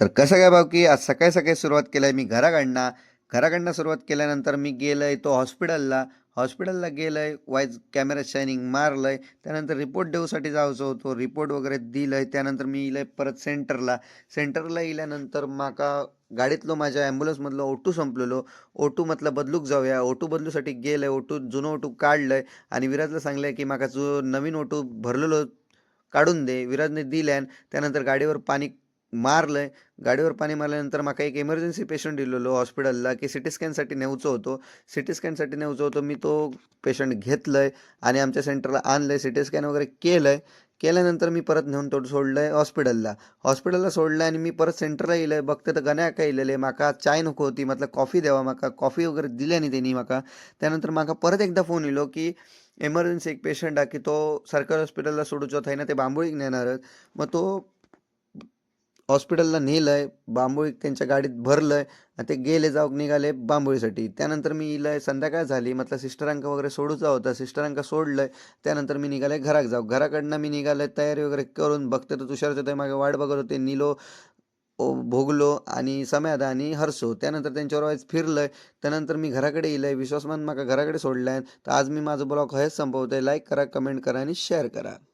तर कसं काय भाऊ की आज सकाळी सकाळी सुरुवात केलंय मी घराकडनं सुरुवात केल्यानंतर मी गेलंय तो हॉस्पिटलला गेलंय वाईज कॅमेरा शायनिंग मारलंय. त्यानंतर रिपोर्ट देऊसाठी जायचं होतो, रिपोर्ट वगैरे दिलंय. त्यानंतर मी इलंय परत सेंटरला इल्यानंतर माका गाडीतलो माझ्या ॲम्ब्युलन्समधलं ओटू संपलेलो. ओटू म्हटलं बदलूक जाऊया. ओटू बदलूसाठी गेलंय. जुनं ओटू काढलंय आणि विराजला सांगलंय की माका जो नवीन ओटू भरलेलो काढून दे. विराजने दिल्यान. त्यानंतर मारलंय गाडीवर पाणी मारल्यानंतर माका एक इमर्जन्सी पेशंट दिलेलो हॉस्पिटलला की सिटी स्कॅनसाठी न्यायचं होतं. मी तो पेशंट घेतलंय आणि आमच्या सेंटरला आणलंय, सिटी स्कॅन वगैरे केल्यानंतर मी परत नेऊन तो सोडलंय हॉस्पिटलला सोडलंय आणि मी परत सेंटरला येईलंय. बघते तर गण्या काय इलेले माका चाय नको होती, म्हटलं कॉफी द्यावा. माका कॉफी वगैरे दिल्याने त्यांनी माका. त्यानंतर माका परत एकदा फोन येलो की इमर्जन्सी एक पेशंट आहे की तो सरकारी हॉस्पिटलला सोडूचो आहे ना, ते बांबोळीक नेणार. मग तो हॉस्पिटलला नेलंय, बांबोळी त्यांच्या गाडीत भरलंय आणि ते निघाले बांबोळीसाठी. त्यानंतर मी इलंय, संध्याकाळ झाली, म्हटलं सिस्टरांका वगैरे सोडूचा होता, सिस्टरांका सोडलंय. त्यानंतर मी निघाले घराकडनं मी निघाले तयारी वगैरे करून. बघते तर तुषारचं ते मागे वाट बघत होते. भोगलो आणि सम्याद आणि हर्षो. त्यानंतर त्यांच्यावर आज फिरलंय. त्यानंतर मी घराकडे इलंय, विश्वासमान माका घराकडे सोडलाय. तर आज मी माझं ब्लॉग हेच संपवतोय. लाईक करा, कमेंट करा आणि शेअर करा.